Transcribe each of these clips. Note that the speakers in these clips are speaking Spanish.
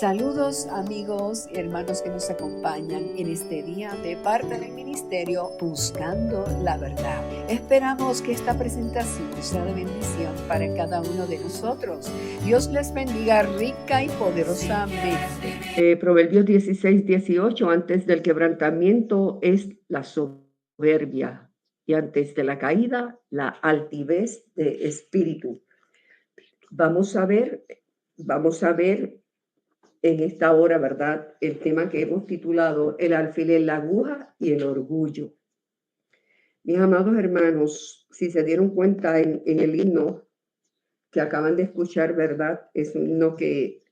Saludos amigos y hermanos que nos acompañan en este día de parte del ministerio Buscando la Verdad. Esperamos que esta presentación sea de bendición para cada uno de nosotros. Dios les bendiga rica y poderosamente. Proverbios 16:18, antes del quebrantamiento es la soberbia y antes de la caída la altivez de espíritu. Vamos a ver en esta hora, ¿verdad? El tema que hemos titulado El alfiler, la aguja y el orgullo. Mis amados hermanos, si se dieron cuenta en el himno que acaban de escuchar, ¿verdad? Es un himno que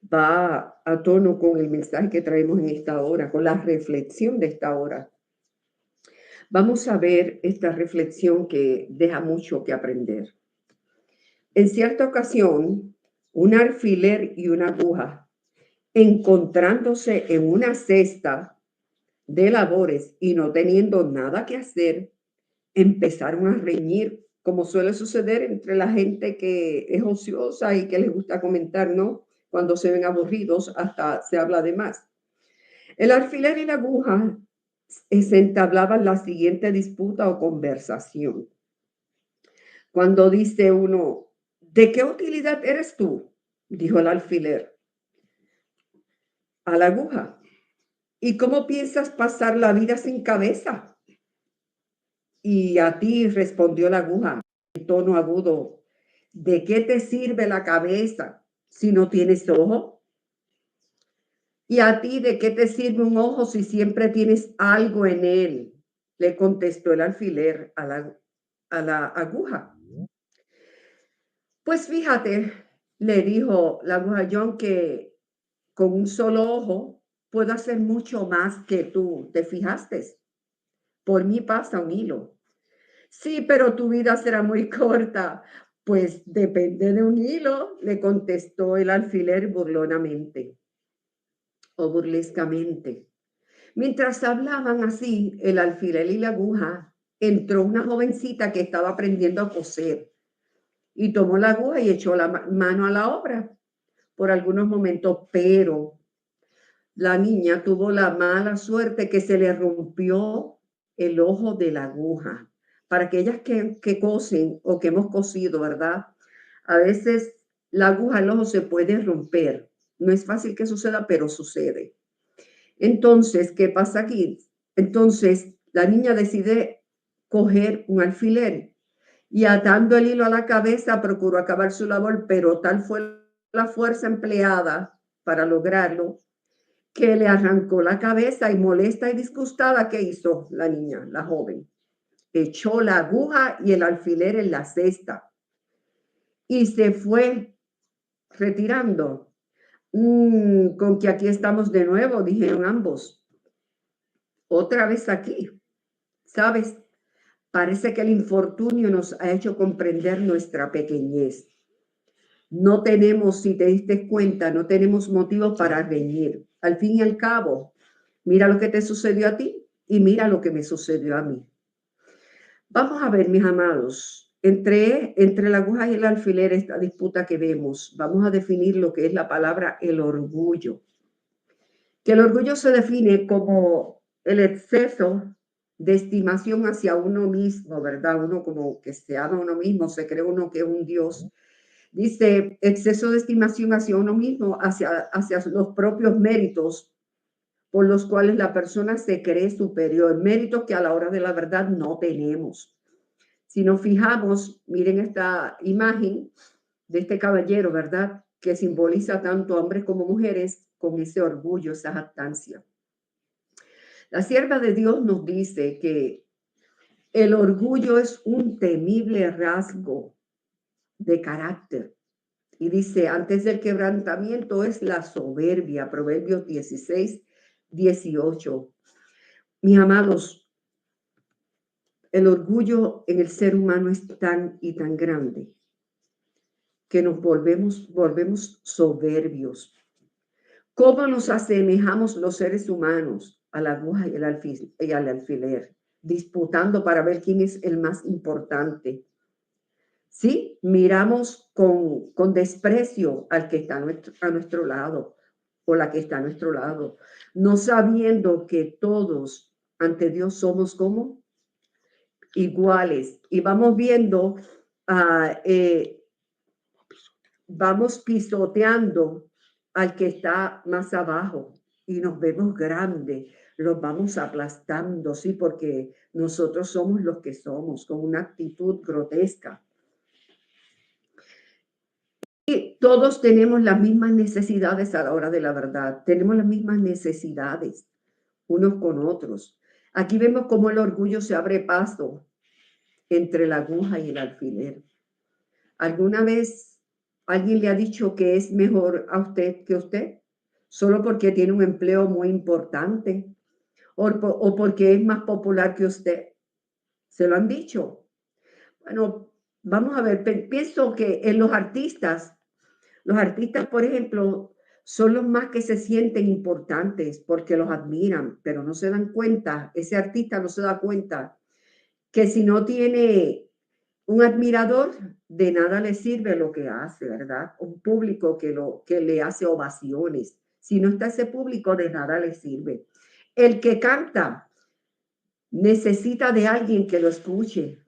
va a tono con el mensaje que traemos en esta hora, con la reflexión de esta hora. Vamos a ver esta reflexión que deja mucho que aprender. En cierta ocasión, un alfiler y una aguja, encontrándose en una cesta de labores y no teniendo nada que hacer, empezaron a reñir, como suele suceder entre la gente que es ociosa y que les gusta comentar, ¿no? Cuando se ven aburridos, hasta se habla de más. El alfiler y la aguja se entablaban la siguiente disputa o conversación. Cuando dice uno, ¿de qué utilidad eres tú? Dijo el alfiler a la aguja. ¿Y cómo piensas pasar la vida sin cabeza? Y a ti respondió la aguja en tono agudo, ¿de qué te sirve la cabeza si no tienes ojo? ¿Y a ti de qué te sirve un ojo si siempre tienes algo en él? Le contestó el alfiler a la aguja. Pues fíjate, le dijo la aguja John, que con un solo ojo puedo hacer mucho más que tú. ¿Te fijaste? Por mí pasa un hilo. Sí, pero tu vida será muy corta. Pues depende de un hilo, le contestó el alfiler burlonamente o burlescamente. Mientras hablaban así, el alfiler y la aguja, entró una jovencita que estaba aprendiendo a coser y tomó la aguja y echó la mano a la obra por algunos momentos, pero la niña tuvo la mala suerte que se le rompió el ojo de la aguja. Para aquellas que cosen o que hemos cosido, ¿verdad? A veces la aguja del ojo se puede romper. No es fácil que suceda, pero sucede. Entonces, ¿qué pasa aquí? Entonces, la niña decide coger un alfiler y atando el hilo a la cabeza procuró acabar su labor, pero tal fue la fuerza empleada para lograrlo que le arrancó la cabeza y molesta y disgustada, ¿qué hizo la niña, la joven? Echó la aguja y el alfiler en la cesta y se fue retirando. Con que aquí estamos de nuevo, dijeron ambos. Otra vez aquí, ¿sabes? Parece que el infortunio nos ha hecho comprender nuestra pequeñez. No tenemos, si te diste cuenta, no tenemos motivos para reñir. Al fin y al cabo, mira lo que te sucedió a ti y mira lo que me sucedió a mí. Vamos a ver, mis amados, entre la aguja y el alfiler, esta disputa que vemos, vamos a definir lo que es la palabra el orgullo. Que el orgullo se define como el exceso de estimación hacia uno mismo, ¿verdad? Uno como que se ama a uno mismo, se cree uno que es un Dios. Dice, exceso de estimación hacia uno mismo, hacia los propios méritos por los cuales la persona se cree superior, méritos que a la hora de la verdad no tenemos. Si nos fijamos, miren esta imagen de este caballero, ¿verdad? Que simboliza tanto hombres como mujeres con ese orgullo, esa jactancia. La sierva de Dios nos dice que el orgullo es un temible rasgo de carácter. Y dice, antes del quebrantamiento es la soberbia, Proverbios 16:18. Mis amados, el orgullo en el ser humano es tan y tan grande que nos volvemos soberbios. ¿Cómo nos asemejamos los seres humanos a la aguja y al alfiler, disputando para ver quién es el más importante? Sí, miramos con desprecio al que está a nuestro lado, o la que está a nuestro lado, no sabiendo que todos ante Dios somos como iguales. Y vamos viendo, ah, eh, vamos pisoteando al que está más abajo y nos vemos grandes, los vamos aplastando, sí, porque nosotros somos los que somos, con una actitud grotesca. Y todos tenemos las mismas necesidades a la hora de la verdad, tenemos las mismas necesidades unos con otros. Aquí vemos cómo el orgullo se abre paso entre la aguja y el alfiler. ¿Alguna vez alguien le ha dicho que es mejor a usted que usted? Solo porque tiene un empleo muy importante o porque es más popular que usted. ¿Se lo han dicho? Bueno, vamos a ver, pienso que en los artistas, por ejemplo, son los más que se sienten importantes porque los admiran, pero no se dan cuenta, ese artista no se da cuenta que si no tiene un admirador, de nada le sirve lo que hace, ¿verdad? Un público que le hace ovaciones. Si no está ese público, de nada le sirve. El que canta necesita de alguien que lo escuche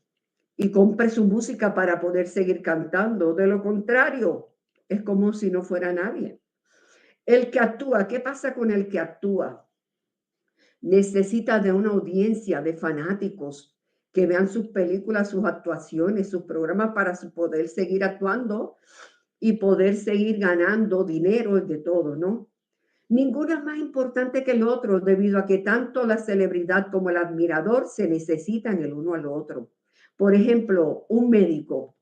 y compre su música para poder seguir cantando. De lo contrario, es como si no fuera nadie. El que actúa, ¿qué pasa con el que actúa? Necesita de una audiencia de fanáticos que vean sus películas, sus actuaciones, sus programas para poder seguir actuando y poder seguir ganando dinero de todo, ¿no? Ninguno es más importante que el otro debido a que tanto la celebridad como el admirador se necesitan el uno al otro. Por ejemplo, un médico,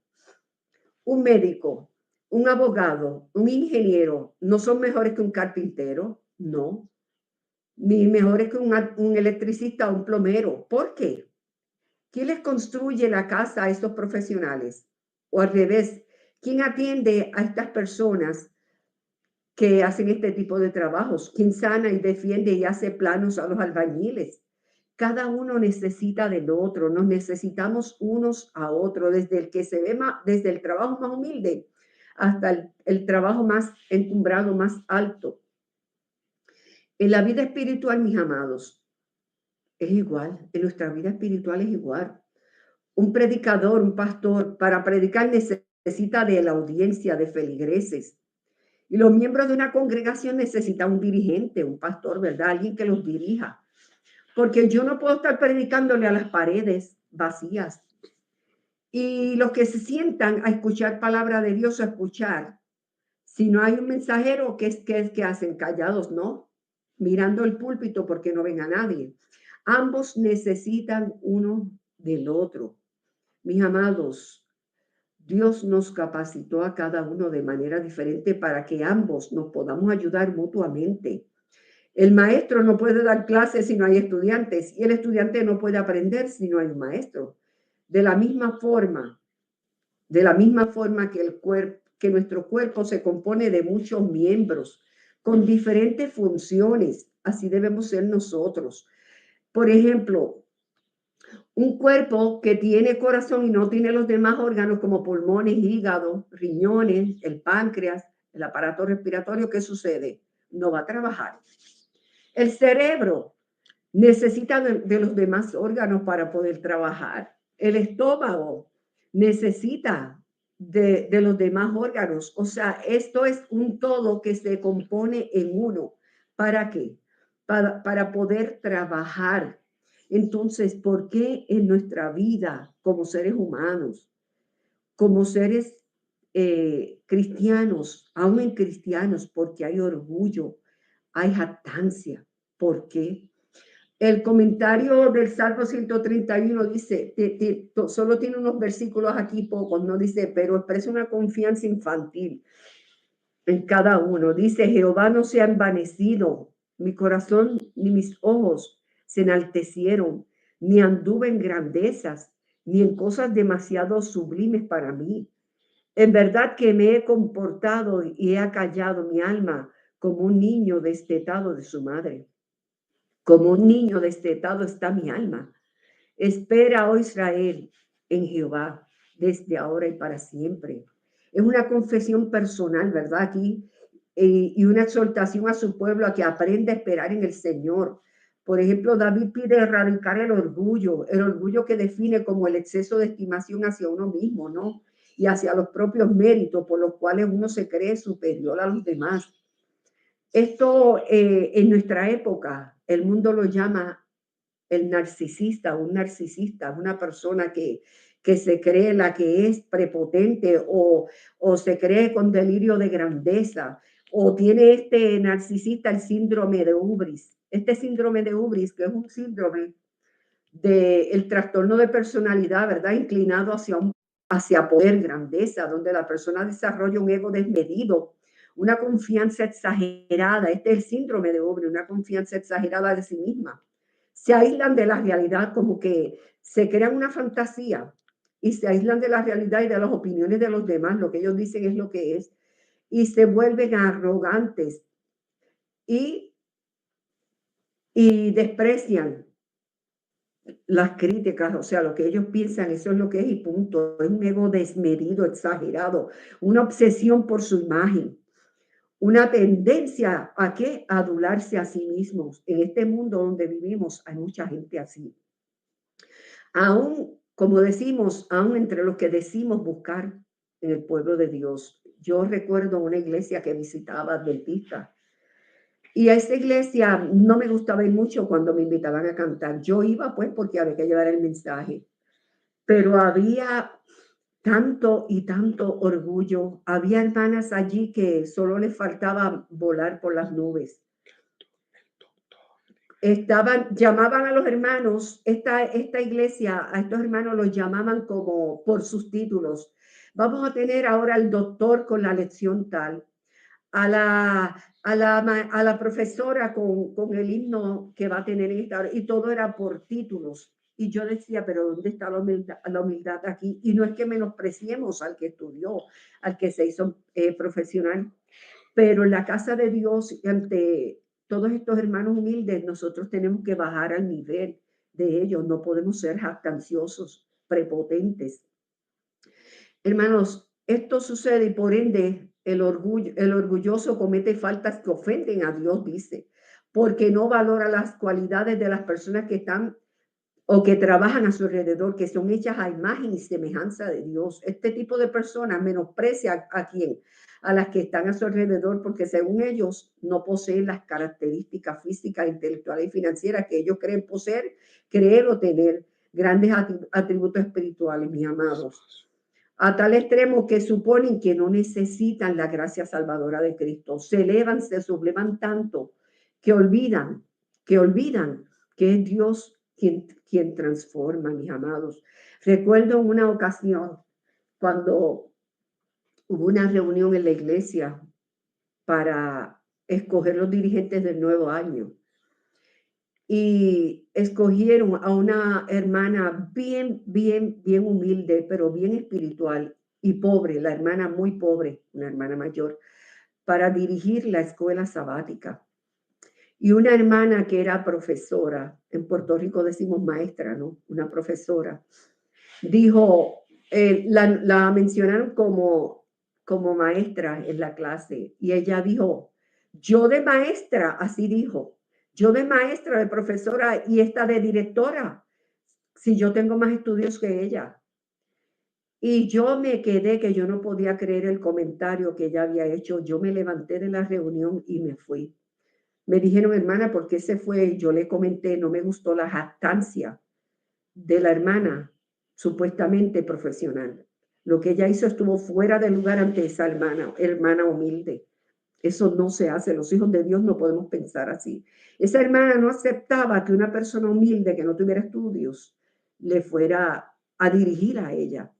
un abogado, un ingeniero, ¿no son mejores que un carpintero? No, ni mejores que un electricista o un plomero. ¿Por qué? ¿Quién les construye la casa a estos profesionales? O al revés, ¿quién atiende a estas personas que hacen este tipo de trabajos? ¿Quién sana y defiende y hace planos a los albañiles? Cada uno necesita del otro, nos necesitamos unos a otros, desde el que se ve más, desde el trabajo más humilde hasta el trabajo más encumbrado, más alto. En la vida espiritual, mis amados, es igual, en nuestra vida espiritual es igual. Un predicador, un pastor, para predicar necesita de la audiencia de feligreses. Y los miembros de una congregación necesitan un dirigente, un pastor, ¿verdad? Alguien que los dirija. Porque yo no puedo estar predicándole a las paredes vacías. Y los que se sientan a escuchar palabra de Dios, a escuchar, si no hay un mensajero, ¿qué hacen? Callados, ¿no? Mirando el púlpito porque no ven a nadie. Ambos necesitan uno del otro. Mis amados, Dios nos capacitó a cada uno de manera diferente para que ambos nos podamos ayudar mutuamente. El maestro no puede dar clases si no hay estudiantes y el estudiante no puede aprender si no hay un maestro. De la misma forma, que nuestro cuerpo se compone de muchos miembros con diferentes funciones, así debemos ser nosotros. Por ejemplo, un cuerpo que tiene corazón y no tiene los demás órganos como pulmones, hígado, riñones, el páncreas, el aparato respiratorio, ¿qué sucede? No va a trabajar. El cerebro necesita de los demás órganos para poder trabajar. El estómago necesita de los demás órganos. O sea, esto es un todo que se compone en uno. ¿Para qué? Para poder trabajar. Entonces, ¿por qué en nuestra vida como seres humanos, como seres cristianos, aún en cristianos, porque hay orgullo, hay jactancia? ¿Por qué? El comentario del Salmo 131 dice, solo tiene unos versículos aquí pocos, no dice, pero expresa una confianza infantil en cada uno. Dice, Jehová no se ha envanecido, mi corazón ni mis ojos se enaltecieron, ni anduve en grandezas, ni en cosas demasiado sublimes para mí. En verdad que me he comportado y he acallado mi alma como un niño destetado de su madre. Como un niño destetado está mi alma. Espera, oh Israel, en Jehová, desde ahora y para siempre. Es una confesión personal, ¿verdad? Aquí y una exhortación a su pueblo a que aprenda a esperar en el Señor. Por ejemplo, David pide erradicar el orgullo que define como el exceso de estimación hacia uno mismo, ¿no? Y hacia los propios méritos por los cuales uno se cree superior a los demás. Esto en nuestra época, el mundo lo llama el narcisista, un narcisista, una persona que se cree la que es prepotente o se cree con delirio de grandeza o tiene este narcisista el síndrome de Ubris. Este síndrome de Ubris, que es un síndrome del trastorno de personalidad, ¿verdad? Inclinado hacia poder, grandeza, donde la persona desarrolla un ego desmedido, una confianza exagerada. Este es el síndrome de Ubris, una confianza exagerada de sí misma. Se aíslan de la realidad, como que se crean una fantasía y se aíslan de la realidad y de las opiniones de los demás. Lo que ellos dicen es lo que es y se vuelven arrogantes y, y desprecian las críticas, o sea, lo que ellos piensan, eso es lo que es y punto. Es un ego desmedido, exagerado, una obsesión por su imagen, una tendencia a qué, a adularse a sí mismos. En este mundo donde vivimos hay mucha gente así. Aún, como decimos, aún entre los que decimos buscar en el pueblo de Dios. Yo recuerdo una iglesia que visitaba adventista y a esa iglesia no me gustaba ir mucho cuando me invitaban a cantar. Yo iba pues porque había que llevar el mensaje, pero había tanto y tanto orgullo. Había hermanas allí que solo les faltaba volar por las nubes. Llamaban a los hermanos, esta iglesia, a estos hermanos los llamaban como por sus títulos. Vamos a tener ahora al doctor con la lección tal, a la profesora con el himno que va a tener en esta hora, y todo era por títulos. Y yo decía, pero ¿dónde está la humildad aquí? Y no es que menospreciemos al que estudió, al que se hizo profesional, pero en la casa de Dios, ante todos estos hermanos humildes, nosotros tenemos que bajar al nivel de ellos, no podemos ser jactanciosos, prepotentes. Hermanos, esto sucede y por ende el orgulloso comete faltas que ofenden a Dios, dice, porque no valora las cualidades de las personas que están o que trabajan a su alrededor, que son hechas a imagen y semejanza de Dios. Este tipo de personas menosprecia a quién, a las que están a su alrededor, porque según ellos no poseen las características físicas, intelectuales y financieras que ellos creen poseer, creer o tener grandes atributos espirituales, mis amados. A tal extremo que suponen que no necesitan la gracia salvadora de Cristo. Se elevan, se sublevan tanto que olvidan que es Dios quien transforma, mis amados. Recuerdo en una ocasión cuando hubo una reunión en la iglesia para escoger los dirigentes del nuevo año y escogieron a una hermana bien humilde, pero bien espiritual y pobre, la hermana muy pobre, una hermana mayor, para dirigir la escuela sabática. Y una hermana que era profesora, en Puerto Rico decimos maestra, ¿no? Una profesora, dijo, la mencionaron como maestra en la clase y ella dijo, yo de maestra, así dijo, yo de maestra, de profesora y esta de directora, si yo tengo más estudios que ella. Y yo me quedé que yo no podía creer el comentario que ella había hecho. Yo me levanté de la reunión y me fui. Me dijeron, hermana, ¿por qué se fue? Yo le comenté, no me gustó la jactancia de la hermana, supuestamente profesional. Lo que ella hizo estuvo fuera de lugar ante esa hermana humilde. Eso no se hace. Los hijos de Dios no podemos pensar así. Esa hermana no aceptaba que una persona humilde que no tuviera estudios le fuera a dirigir a ella.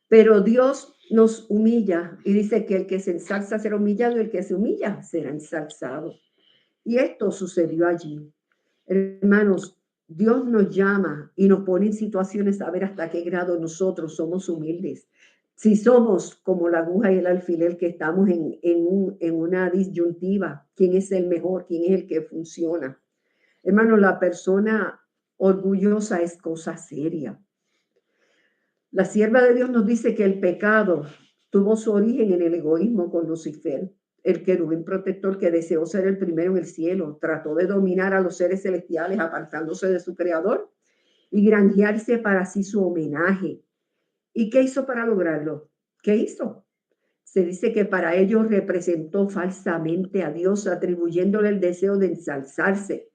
Pero Dios nos humilla y dice que el que se ensalza será humillado y el que se humilla será ensalzado. Y esto sucedió allí. Hermanos, Dios nos llama y nos pone en situaciones a ver hasta qué grado nosotros somos humildes. Si somos como la aguja y el alfiler que estamos en una disyuntiva, ¿quién es el mejor? ¿Quién es el que funciona? Hermanos, la persona orgullosa es cosa seria. La sierva de Dios nos dice que el pecado tuvo su origen en el egoísmo con Lucifer. el querubín protector que deseó ser el primero en el cielo, trató de dominar a los seres celestiales apartándose de su creador y granjearse para sí su homenaje. ¿Y qué hizo para lograrlo? ¿Qué hizo? Se dice que para ello representó falsamente a Dios, atribuyéndole el deseo de ensalzarse.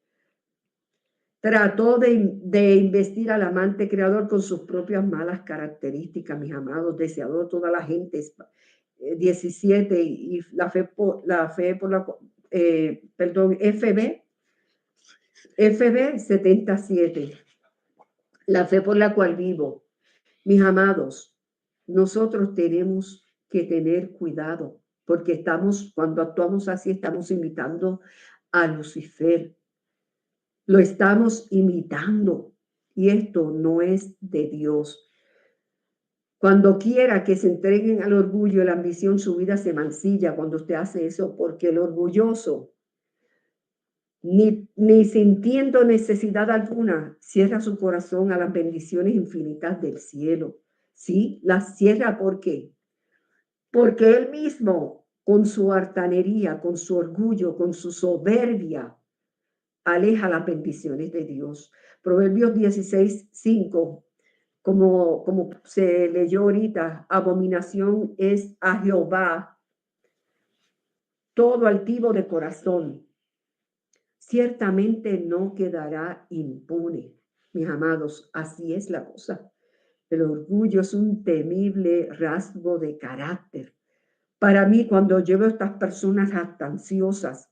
Trató de investir al amante creador con sus propias malas características, mis amados, deseador toda la gente. 17 y la fe por la, perdón, FB 77, la fe por la cual vivo. Mis amados, nosotros tenemos que tener cuidado porque cuando actuamos así, estamos imitando a Lucifer. Lo estamos imitando y esto no es de Dios. Cuando quiera que se entreguen al orgullo y la ambición, su vida se mancilla cuando usted hace eso, porque el orgulloso, ni sintiendo necesidad alguna, cierra su corazón a las bendiciones infinitas del cielo. ¿Sí? Las cierra, ¿por qué? Porque él mismo, con su altanería, con su orgullo, con su soberbia, aleja las bendiciones de Dios. Proverbios 16:5, como se leyó ahorita, abominación es a Jehová todo altivo de corazón. Ciertamente no quedará impune. Mis amados, así es la cosa. El orgullo es un temible rasgo de carácter. Para mí, cuando yo veo a estas personas jactanciosas,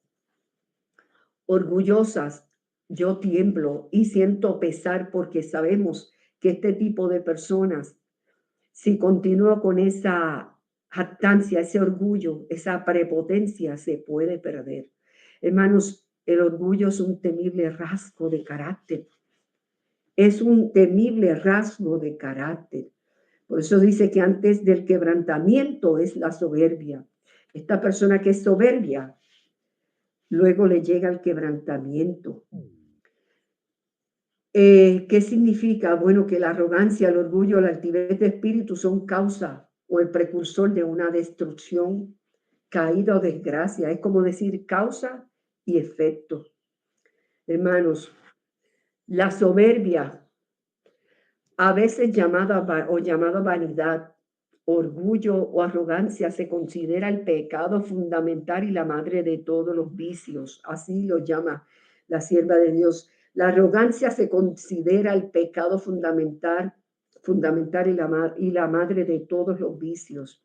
orgullosas, yo tiemblo y siento pesar porque sabemos que este tipo de personas, si continúa con esa jactancia, ese orgullo, esa prepotencia, se puede perder. Hermanos, el orgullo es un temible rasgo de carácter. Es un temible rasgo de carácter. Por eso dice que antes del quebrantamiento es la soberbia. Esta persona que es soberbia, luego le llega el quebrantamiento. ¿Qué significa? Bueno, que la arrogancia, el orgullo, la altivez de espíritu son causa o el precursor de una destrucción, caída o desgracia. Es como decir causa y efecto. Hermanos, la soberbia, a veces llamada vanidad, orgullo o arrogancia, se considera el pecado fundamental y la madre de todos los vicios. Así lo llama la sierva de Dios. La arrogancia se considera el pecado fundamental y la madre de todos los vicios.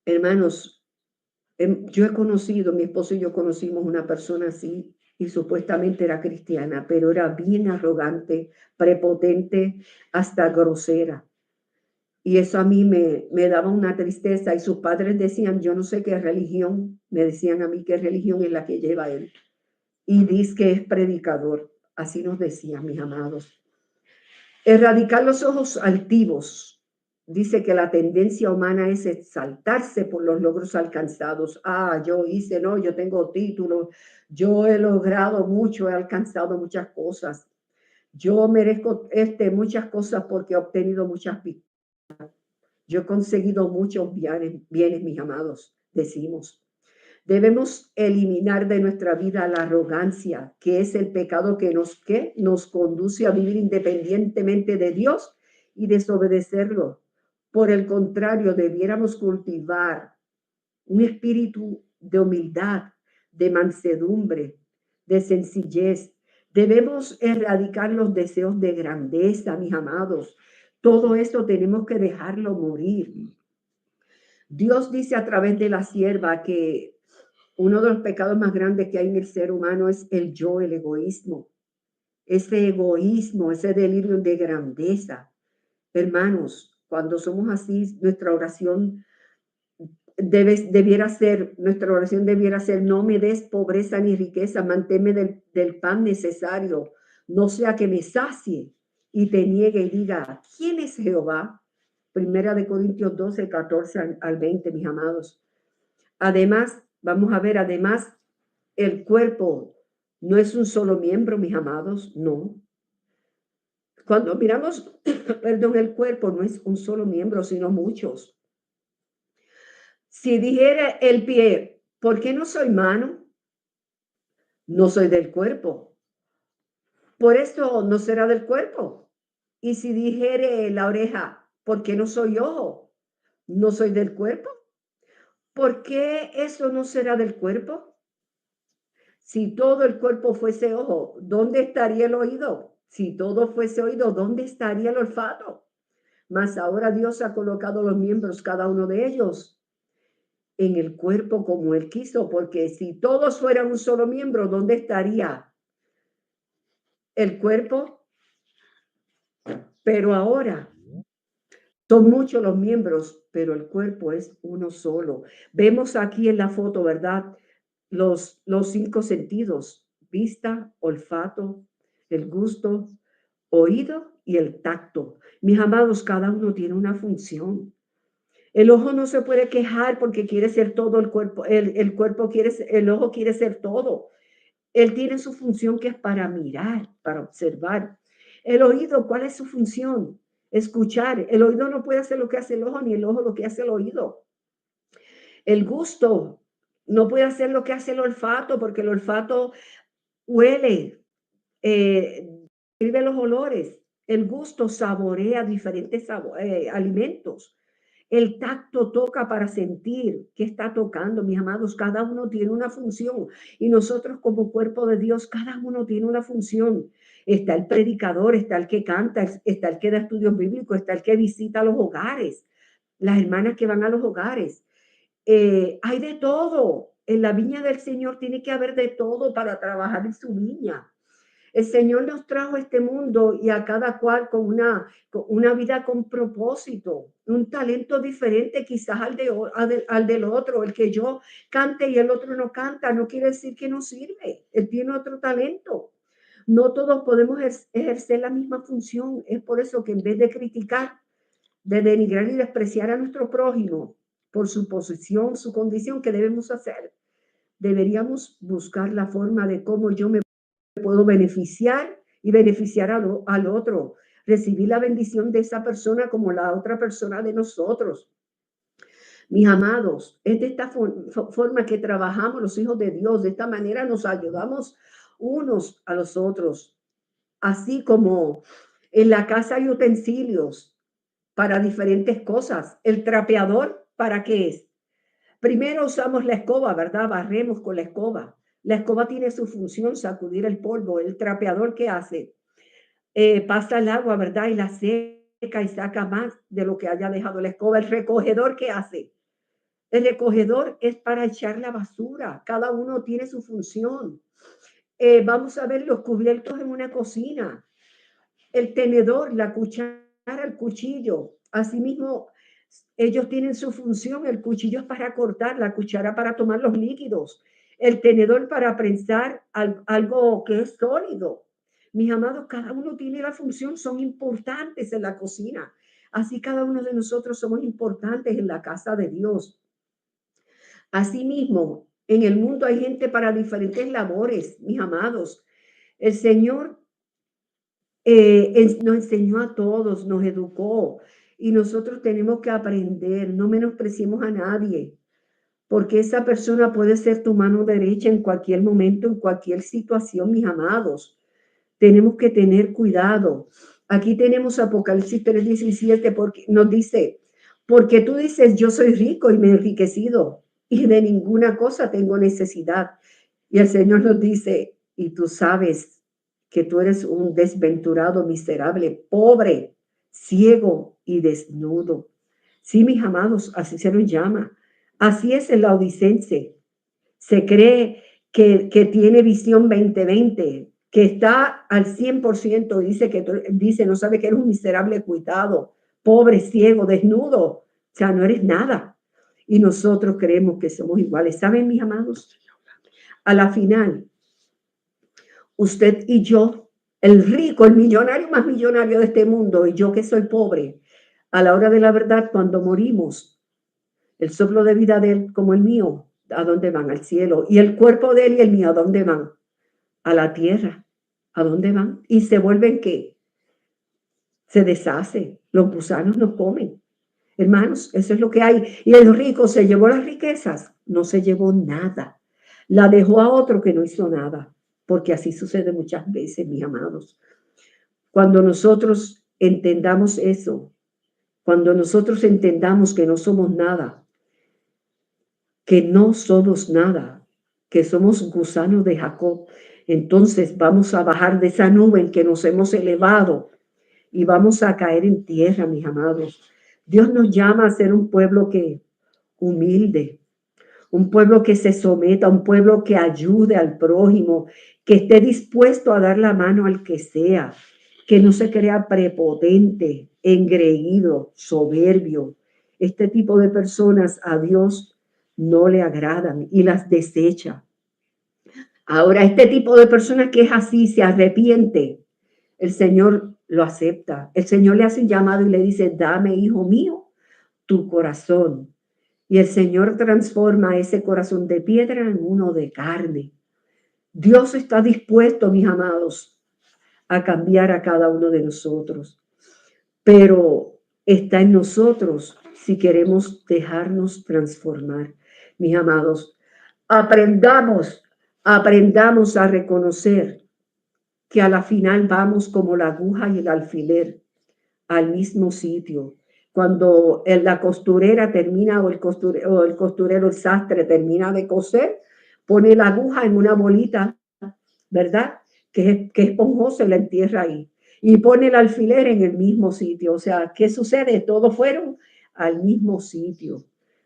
Hermanos, yo he conocido, mi esposo y yo conocimos una persona así y supuestamente era cristiana, pero era bien arrogante, prepotente, hasta grosera. Y eso a mí me daba una tristeza y sus padres decían, yo no sé qué religión, me decían a mí qué religión es la que lleva él. Y dice que es predicador, así nos decían mis amados. Erradicar los ojos altivos. Dice que la tendencia humana es exaltarse por los logros alcanzados. Yo hice, no, yo tengo títulos, yo he logrado mucho, he alcanzado muchas cosas. Yo merezco muchas cosas porque he obtenido muchas victorias. Yo he conseguido muchos bienes, mis amados, decimos. Debemos eliminar de nuestra vida la arrogancia, que es el pecado que nos conduce a vivir independientemente de Dios y desobedecerlo. Por el contrario, debiéramos cultivar un espíritu de humildad, de mansedumbre, de sencillez. Debemos erradicar los deseos de grandeza, mis amados. Todo esto tenemos que dejarlo morir. Dios dice a través de la sierva que uno de los pecados más grandes que hay en el ser humano es el yo, el egoísmo. Ese egoísmo, ese delirio de grandeza. Hermanos, cuando somos así, nuestra oración debiera ser, no me des pobreza ni riqueza, manténme del pan necesario, no sea que me sacie y te niegue y diga, ¿quién es Jehová? Primera de Corintios 12, 14 al 20, mis amados. Además, vamos a ver, el cuerpo no es un solo miembro, mis amados, no. Cuando miramos, perdón, el cuerpo no es un solo miembro, sino muchos. Si dijera el pie, ¿por qué no soy mano? No soy del cuerpo. Por esto no será del cuerpo. Y si dijere la oreja, ¿por qué no soy ojo? No soy del cuerpo. ¿Por qué eso no será del cuerpo? Si todo el cuerpo fuese ojo, ¿dónde estaría el oído? Si todo fuese oído, ¿dónde estaría el olfato? Mas ahora Dios ha colocado los miembros, cada uno de ellos, en el cuerpo como Él quiso, porque si todos fueran un solo miembro, ¿dónde estaría el cuerpo? Pero ahora son muchos los miembros, pero el cuerpo es uno solo. Vemos aquí en la foto, ¿verdad? Los 5 sentidos: vista, olfato, el gusto, oído y el tacto. Mis amados, cada uno tiene una función. El ojo no se puede quejar porque quiere ser todo el cuerpo. El cuerpo quiere, el ojo quiere ser todo. Él tiene su función, que es para mirar, para observar. El oído, ¿cuál es su función? Escuchar. El oído no puede hacer lo que hace el ojo, ni el ojo lo que hace el oído. El gusto no puede hacer lo que hace el olfato, porque el olfato huele, describe los olores. El gusto saborea diferentes alimentos. El tacto toca para sentir qué está tocando, mis amados. Cada uno tiene una función y nosotros como cuerpo de Dios, cada uno tiene una función. Está el predicador, está el que canta, está el que da estudios bíblicos, está el que visita los hogares, las hermanas que van a los hogares. Hay de todo. En la viña del Señor tiene que haber de todo para trabajar en su viña. El Señor nos trajo a este mundo y a cada cual con una vida con propósito, un talento diferente quizás al del otro. El que yo cante y el otro no canta no quiere decir que no sirve. Él tiene otro talento. No todos podemos ejercer la misma función. Es por eso que en vez de criticar, de denigrar y despreciar a nuestro prójimo por su posición, su condición, ¿qué debemos hacer? Deberíamos buscar la forma de cómo yo me puedo beneficiar y beneficiar al otro, recibir la bendición de esa persona como la otra persona de nosotros. Mis amados, es de esta forma que trabajamos los hijos de Dios. De esta manera nos ayudamos unos a los otros. Así como en la casa hay utensilios para diferentes cosas. El trapeador, ¿para qué es? Primero usamos la escoba, ¿verdad? Barremos con la escoba. La escoba tiene su función, sacudir el polvo. El trapeador, ¿qué hace? Pasa el agua, ¿verdad? Y la seca y saca más de lo que haya dejado la escoba. El recogedor, ¿qué hace? El recogedor es para echar la basura. Cada uno tiene su función. Vamos a ver los cubiertos en una cocina. El tenedor, la cuchara, el cuchillo. Asimismo, ellos tienen su función. El cuchillo es para cortar, la cuchara para tomar los líquidos, el tenedor para prensar algo que es sólido. Mis amados, cada uno tiene la función, son importantes en la cocina. Así cada uno de nosotros somos importantes en la casa de Dios. Asimismo, en el mundo hay gente para diferentes labores, mis amados. El Señor nos enseñó a todos, nos educó y nosotros tenemos que aprender, no menospreciemos a nadie, porque esa persona puede ser tu mano derecha en cualquier momento, en cualquier situación, mis amados. Tenemos que tener cuidado. Aquí tenemos Apocalipsis 3:17, porque nos dice, porque tú dices, yo soy rico y me he enriquecido y de ninguna cosa tengo necesidad. Y el Señor nos dice, y tú sabes que tú eres un desventurado, miserable, pobre, ciego y desnudo. Sí, mis amados, así se nos llama. Así es el laodicense. Se cree que tiene visión 2020, que está al 100%, dice, no sabe que eres un miserable cuitado, pobre, ciego, desnudo, o sea, no eres nada. Y nosotros creemos que somos iguales. ¿Saben, mis amados? A la final, usted y yo, el rico, el millonario más millonario de este mundo, y yo que soy pobre, a la hora de la verdad, cuando morimos, el soplo de vida de él como el mío, ¿a dónde van? Al cielo. Y el cuerpo de él y el mío, ¿a dónde van? A la tierra. ¿A dónde van? Y se vuelven, ¿qué? Se deshace. Los gusanos nos comen. Hermanos, eso es lo que hay. Y el rico se llevó las riquezas, no se llevó nada. La dejó a otro que no hizo nada, porque así sucede muchas veces, mis amados. Cuando nosotros entendamos eso, cuando nosotros entendamos que no somos nada, que no somos nada, que somos gusanos de Jacob, entonces vamos a bajar de esa nube en que nos hemos elevado y vamos a caer en tierra, mis amados. Dios nos llama a ser un pueblo que humilde, un pueblo que se someta, un pueblo que ayude al prójimo, que esté dispuesto a dar la mano al que sea, que no se crea prepotente, engreído, soberbio. Este tipo de personas a Dios no le agradan y las desecha. Ahora, este tipo de personas que es así, se arrepiente, el Señor lo acepta. El Señor le hace un llamado y le dice, dame, hijo mío, tu corazón. Y el Señor transforma ese corazón de piedra en uno de carne. Dios está dispuesto, mis amados, a cambiar a cada uno de nosotros. Pero está en nosotros si queremos dejarnos transformar. Mis amados, aprendamos a reconocer que a la final vamos como la aguja y el alfiler al mismo sitio. Cuando la costurera termina o el costurero, el sastre termina de coser, pone la aguja en una bolita, ¿verdad? Que es esponjosa y la entierra ahí. Y pone el alfiler en el mismo sitio. O sea, ¿qué sucede? Todos fueron al mismo sitio.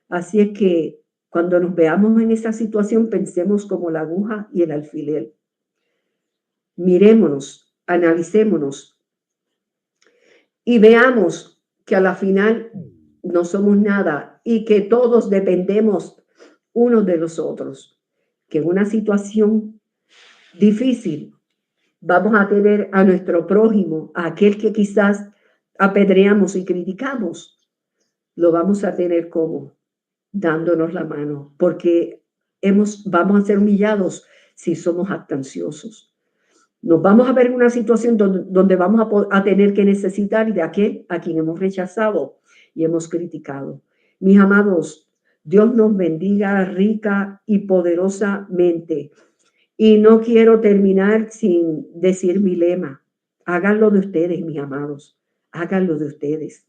Así es que cuando nos veamos en esa situación, pensemos como la aguja y el alfiler. Mirémonos, analicémonos y veamos que a la final no somos nada y que todos dependemos unos de los otros. Que en una situación difícil vamos a tener a nuestro prójimo, a aquel que quizás apedreamos y criticamos, lo vamos a tener como dándonos la mano, porque vamos a ser humillados si somos jactanciosos. Nos vamos a ver en una situación donde vamos a tener que necesitar de aquel a quien hemos rechazado y hemos criticado. Mis amados, Dios nos bendiga rica y poderosamente. Y no quiero terminar sin decir mi lema. Háganlo de ustedes, mis amados. Háganlo de ustedes.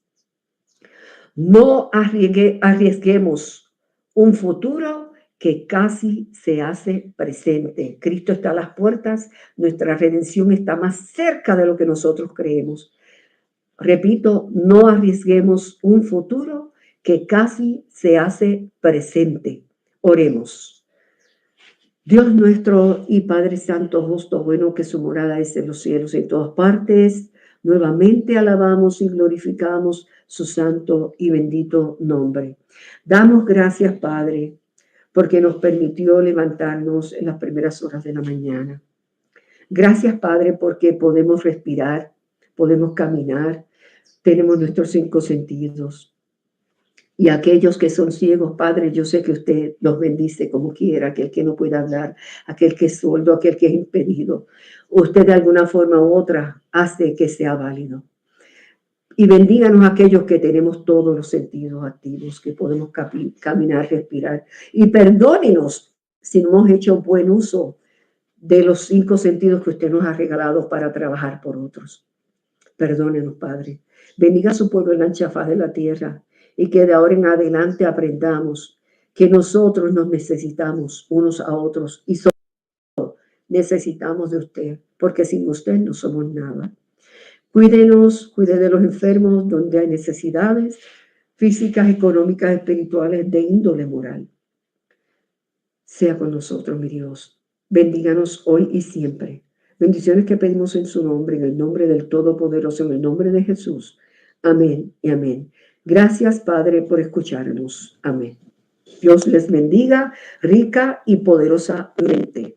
No arriesguemos un futuro que casi se hace presente. Cristo está a las puertas, nuestra redención está más cerca de lo que nosotros creemos. Repito, no arriesguemos un futuro que casi se hace presente. Oremos. Dios nuestro y Padre Santo, justo, bueno, que su morada es en los cielos en todas partes. Nuevamente alabamos y glorificamos su santo y bendito nombre. Damos gracias, Padre, porque nos permitió levantarnos en las primeras horas de la mañana. Gracias, Padre, porque podemos respirar, podemos caminar, tenemos nuestros 5 sentidos. Y aquellos que son ciegos, Padre, yo sé que usted los bendice como quiera, aquel que no pueda hablar, aquel que es sordo, aquel que es impedido. Usted de alguna forma u otra hace que sea válido. Y bendíganos a aquellos que tenemos todos los sentidos activos, que podemos caminar, respirar. Y perdónenos si no hemos hecho buen uso de los 5 sentidos que usted nos ha regalado para trabajar por otros. Perdónenos, Padre. Bendiga a su pueblo en la ancha faz de la tierra y que de ahora en adelante aprendamos que nosotros nos necesitamos unos a otros y sobre todo necesitamos de usted, porque sin usted no somos nada. Cuídenos, cuide de los enfermos donde hay necesidades físicas, económicas, espirituales, de índole moral. Sea con nosotros, mi Dios. Bendíganos hoy y siempre. Bendiciones que pedimos en su nombre, en el nombre del Todopoderoso, en el nombre de Jesús. Amén y amén. Gracias, Padre, por escucharnos. Amén. Dios les bendiga rica y poderosamente.